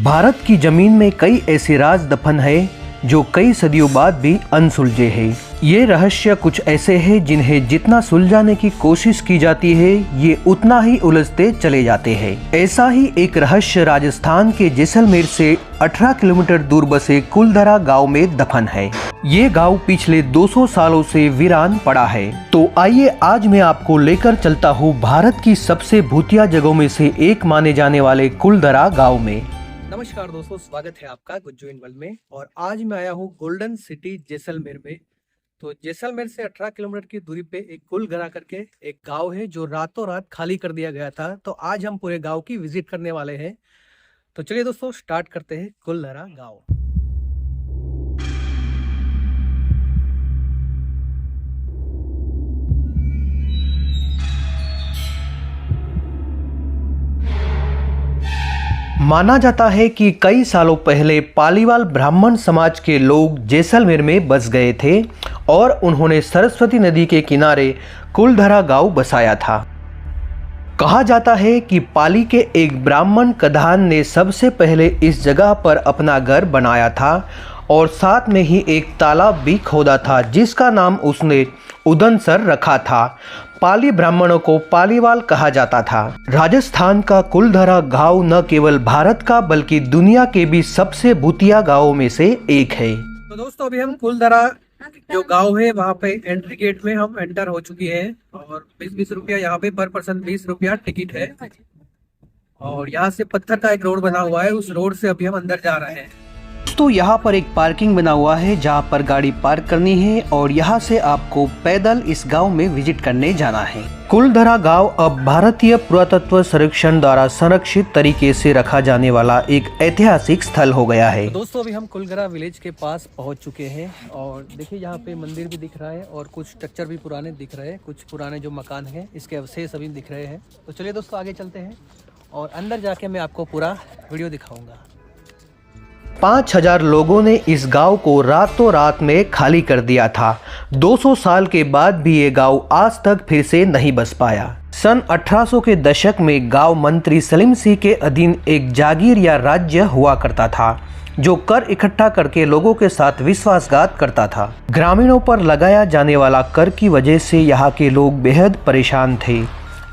भारत की जमीन में कई ऐसे राज दफन है जो कई सदियों बाद भी अनसुलझे हैं। ये रहस्य कुछ ऐसे हैं जिन्हें जितना सुलझाने की कोशिश की जाती है ये उतना ही उलझते चले जाते हैं। ऐसा ही एक रहस्य राजस्थान के जैसलमेर से 18 किलोमीटर दूर बसे कुलधरा गांव में दफन है। ये गांव पिछले 200 सालों से वीरान पड़ा है। तो आइए आज मैं आपको लेकर चलता हूँ भारत की सबसे भूतिया जगहों में से एक माने जाने वाले कुलधरा गाँव में। नमस्कार दोस्तों, स्वागत है आपका गुज्जू इन वर्ल्ड में। और आज मैं आया हूँ गोल्डन सिटी जैसलमेर में। तो जैसलमेर से 18 किलोमीटर की दूरी पे एक कुलधरा करके एक गांव है जो रातों रात खाली कर दिया गया था। तो आज हम पूरे गांव की विजिट करने वाले हैं। तो चलिए दोस्तों स्टार्ट करते हैं कुलधरा गांव। माना जाता है कि कई सालों पहले पालीवाल ब्राह्मण समाज के लोग जैसलमेर में बस गए थे और उन्होंने सरस्वती नदी के किनारे कुलधरा गांव बसाया था। कहा जाता है कि पाली के एक ब्राह्मण कधान ने सबसे पहले इस जगह पर अपना घर बनाया था और साथ में ही एक तालाब भी खोदा था जिसका नाम उसने उदनसर रखा था। पाली ब्राह्मणों को पालीवाल कहा जाता था। राजस्थान का कुलधरा गांव न केवल भारत का बल्कि दुनिया के भी सबसे भूतिया गांवों में से एक है। तो दोस्तों अभी हम कुलधरा जो गांव है वहाँ पे एंट्री गेट में हम एंटर हो चुकी है और 20-20 रुपया यहाँ पे पर पर्सन 20 रुपया टिकट है। और यहाँ से पत्थर का एक रोड बना हुआ है, उस रोड से अभी हम अंदर जा रहे हैं। तो यहाँ पर एक पार्किंग बना हुआ है जहाँ पर गाड़ी पार्क करनी है और यहाँ से आपको पैदल इस गांव में विजिट करने जाना है। कुलधरा गांव अब भारतीय पुरातत्व सर्वेक्षण द्वारा संरक्षित तरीके से रखा जाने वाला एक ऐतिहासिक स्थल हो गया है। तो दोस्तों अभी हम कुलधरा विलेज के पास पहुंच चुके हैं और देखिए यहाँ पे मंदिर भी दिख रहा है और कुछ स्ट्रक्चर भी पुराने दिख रहे हैं। कुछ पुराने जो मकान हैं इसके अवशेष अभी दिख रहे हैं। तो चलिए दोस्तों आगे चलते हैं और अंदर जाके मैं आपको पूरा वीडियो दिखाऊंगा। 5000 लोगों ने इस गांव को रातों रात में खाली कर दिया था। 200 साल के बाद भी ये गांव आज तक फिर से नहीं बस पाया। सन 1800 के दशक में गांव मंत्री सलीम सिंह के अधीन एक जागीर या राज्य हुआ करता था जो कर इकट्ठा करके लोगों के साथ विश्वासघात करता था। ग्रामीणों पर लगाया जाने वाला कर की वजह से यहाँ के लोग बेहद परेशान थे।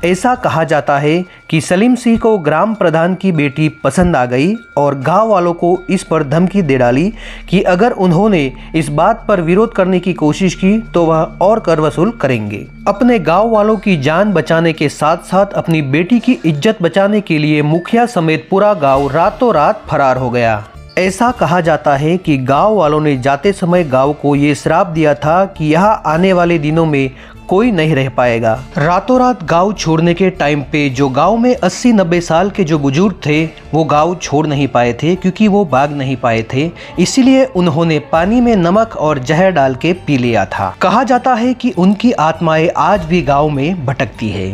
ऐसा कहा जाता है कि सलीम सिंह को ग्राम प्रधान की बेटी पसंद आ गई और गांव वालों को इस पर धमकी दे डाली कि अगर उन्होंने इस बात पर विरोध करने की कोशिश की तो वह और कर वसूल करेंगे। अपने गांव वालों की जान बचाने के साथ साथ अपनी बेटी की इज्जत बचाने के लिए मुखिया समेत पूरा गांव रातों रात फरार हो गया। ऐसा कहा जाता है कि गांव वालों ने जाते समय गांव को ये श्राप दिया था कि यहाँ आने वाले दिनों में कोई नहीं रह पाएगा। रातों रात गांव छोड़ने के टाइम पे जो गांव में 80-90 साल के जो बुजुर्ग थे वो गांव छोड़ नहीं पाए थे क्योंकि वो भाग नहीं पाए थे, इसीलिए उन्होंने पानी में नमक और जहर डाल के पी लिया था। कहा जाता है कि उनकी आत्माएं आज भी गांव में भटकती है।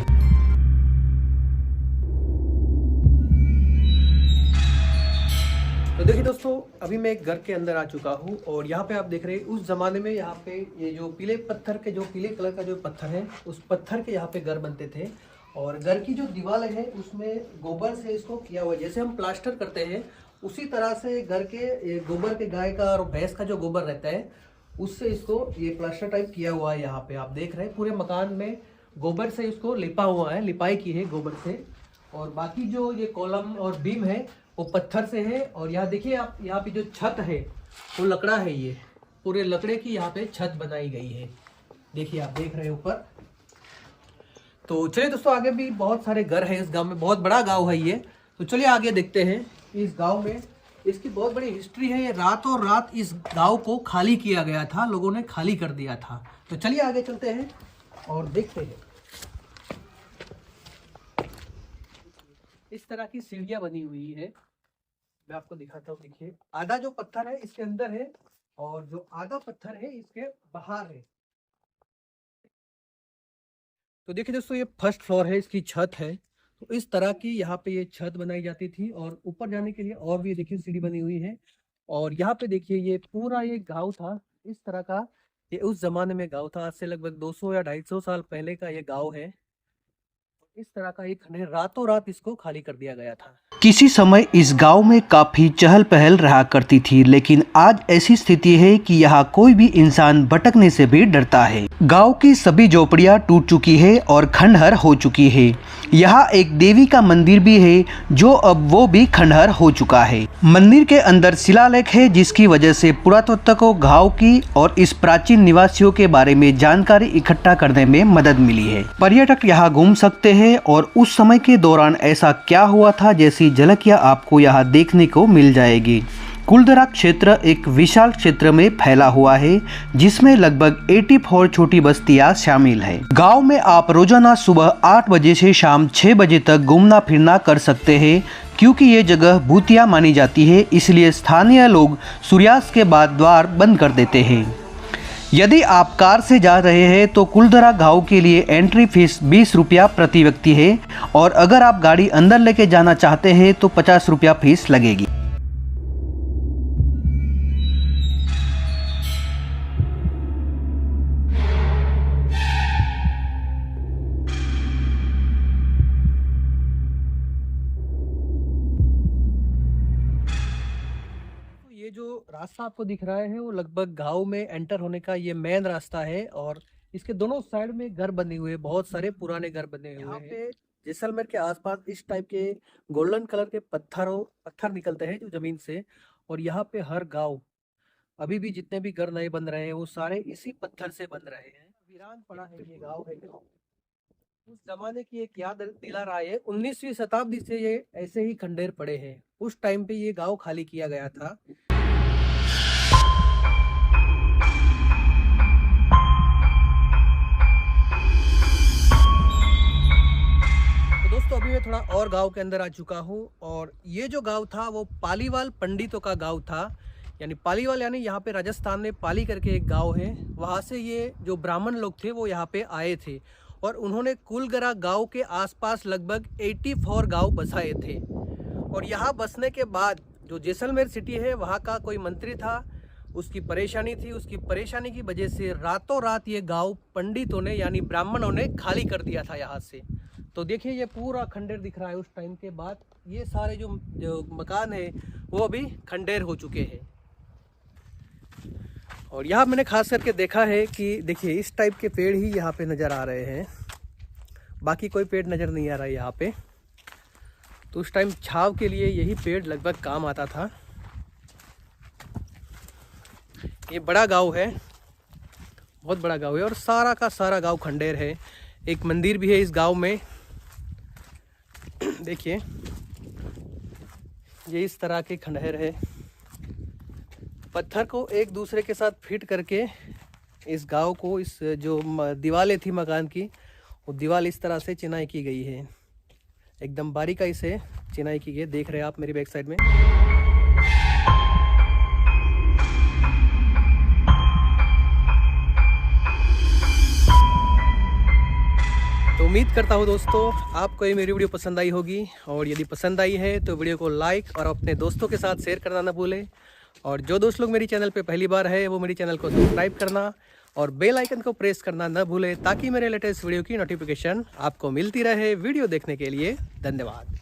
तो देखिए दोस्तों अभी मैं एक घर के अंदर आ चुका हूँ और यहाँ पे आप देख रहे हैं उस जमाने में यहाँ पे ये जो पीले कलर का जो पत्थर है उस पत्थर के यहाँ पे घर बनते थे। और घर की जो दीवार है उसमें गोबर से इसको किया हुआ है। जैसे हम प्लास्टर करते हैं उसी तरह से घर के गोबर के गाय का और भैंस का जो गोबर रहता है उससे इसको ये प्लास्टर टाइप किया हुआ है। यहाँ पे आप देख रहे हैं पूरे मकान में गोबर से इसको लिपा हुआ है, लिपाई की है गोबर से। और बाकी जो ये कॉलम और बीम है वो पत्थर से है। और यहाँ देखिए आप, यहाँ पे जो छत है वो लकड़ा है। ये पूरे लकड़े की यहाँ पे छत बनाई गई है। देखिए आप देख रहे हैं ऊपर। तो चलिए दोस्तों आगे भी बहुत सारे घर हैं इस गांव में, बहुत बड़ा गांव है ये। तो चलिए आगे देखते हैं इस गांव में। इसकी बहुत बड़ी हिस्ट्री है। ये रातों रात इस गांव को खाली किया गया था, लोगों ने खाली कर दिया था। तो चलिए आगे चलते हैं और देखते हैं। इस तरह की सीढ़ियां बनी हुई है, मैं आपको दिखाता हूँ। देखिए आधा जो पत्थर है इसके अंदर है और जो आधा पत्थर है इसके बाहर है। तो देखिए दोस्तों ये फर्स्ट फ्लोर है, इसकी छत है। तो इस तरह की यहाँ पे ये छत बनाई जाती थी और ऊपर जाने के लिए और भी देखिए सीढ़ी बनी हुई है। और यहाँ पे देखिए ये पूरा ये गांव था इस तरह का। ये उस जमाने में गांव था, आज से लगभग 200 या 250 साल पहले का ये गांव है। इस तरह का एक खंडहर, रातों रात इसको खाली कर दिया गया था। किसी समय इस गांव में काफ़ी चहल पहल रहा करती थी, लेकिन आज ऐसी स्थिति है कि यहाँ कोई भी इंसान भटकने से भी डरता है। गांव की सभी झोपड़ियाँ टूट चुकी है और खंडहर हो चुकी है। यहाँ एक देवी का मंदिर भी है जो अब वो भी खंडहर हो चुका है। मंदिर के अंदर शिलालेख है जिसकी वजह से पुरातत्व को गाँव की और इस प्राचीन निवासियों के बारे में जानकारी इकट्ठा करने में मदद मिली है। पर्यटक यहाँ घूम सकते हैं और उस समय के दौरान ऐसा क्या हुआ था जैसी झलकियां आपको यहाँ देखने को मिल जाएगी। कुलधरा क्षेत्र एक विशाल क्षेत्र में फैला हुआ है जिसमें लगभग 84 छोटी बस्तियां शामिल है। गांव में आप रोजाना सुबह 8 बजे से शाम 6 बजे तक घूमना फिरना कर सकते हैं। क्योंकि ये जगह भूतिया मानी जाती है, इसलिए स्थानीय लोग सूर्यास्त के बाद द्वार बंद कर देते हैं। यदि आप कार से जा रहे हैं तो कुलधरा गांव के लिए एंट्री फीस 20 रुपया प्रति व्यक्ति है और अगर आप गाड़ी अंदर लेके जाना चाहते हैं तो 50 रुपया फीस लगेगी। ये जो रास्ता आपको दिख रहा है वो लगभग गांव में एंटर होने का ये मेन रास्ता है और इसके दोनों साइड में घर बने हुए हैं, बहुत सारे पुराने घर बने हुए हैं। पे जैसलमेर के आसपास इस टाइप के गोल्डन कलर के पत्थर निकलते हैं जो जमीन से, और यहाँ पे हर गांव अभी भी जितने भी घर नए बन रहे हैं वो सारे इसी पत्थर से बन रहे हैं। वीरान पड़ा है ये गाँव है। उस जमाने की एक याद दिला रहा है। 19वीं शताब्दी से ये ऐसे ही खंडेर पड़े हैं। उस टाइम पे ये गांव खाली किया गया था। दोस्तों अभी मैं थोड़ा और गांव के अंदर आ चुका हूं और ये जो गांव था वो पालीवाल पंडितों का गांव था। यानी पालीवाल यानी यहाँ पे राजस्थान में पाली करके एक गांव है, वहाँ से ये जो ब्राह्मण लोग थे वो यहाँ पे आए थे और उन्होंने कुलगरा गांव के आसपास लगभग 84 गांव बसाए थे। और यहाँ बसने के बाद जो जैसलमेर सिटी है वहाँ का कोई मंत्री था, उसकी परेशानी थी, उसकी परेशानी की वजह से रातों रात ये गाँव पंडितों ने यानी ब्राह्मणों ने खाली कर दिया था यहाँ से। तो देखिए ये पूरा खंडेर दिख रहा है। उस टाइम के बाद ये सारे जो मकान है वो अभी खंडेर हो चुके हैं। और यहाँ मैंने खास करके देखा है कि देखिए इस टाइप के पेड़ ही यहाँ पे नज़र आ रहे हैं, बाकी कोई पेड़ नज़र नहीं आ रहा है यहाँ पे। तो उस टाइम छाव के लिए यही पेड़ लगभग काम आता था। ये बड़ा गांव है, बहुत बड़ा गांव है और सारा का सारा गांव खंडेर है। एक मंदिर भी है इस गांव में। देखिए ये इस तरह के खंडहर है। पत्थर को एक दूसरे के साथ फिट करके इस गांव को, इस जो दीवारें थी मकान की, वो दीवार इस तरह से चिनाई की गई है। एकदम बारीकाई से चिनाई की गई, देख रहे हैं आप मेरी बैक साइड में। तो उम्मीद करता हूँ दोस्तों आपको ये मेरी वीडियो पसंद आई होगी, और यदि पसंद आई है तो वीडियो को लाइक और अपने दोस्तों के साथ शेयर करना ना भूलें। और जो दोस्त लोग मेरी चैनल पे पहली बार है वो मेरी चैनल को सब्सक्राइब करना और बेल आइकन को प्रेस करना ना भूलें ताकि मेरे लेटेस्ट वीडियो की नोटिफिकेशन आपको मिलती रहे। वीडियो देखने के लिए धन्यवाद।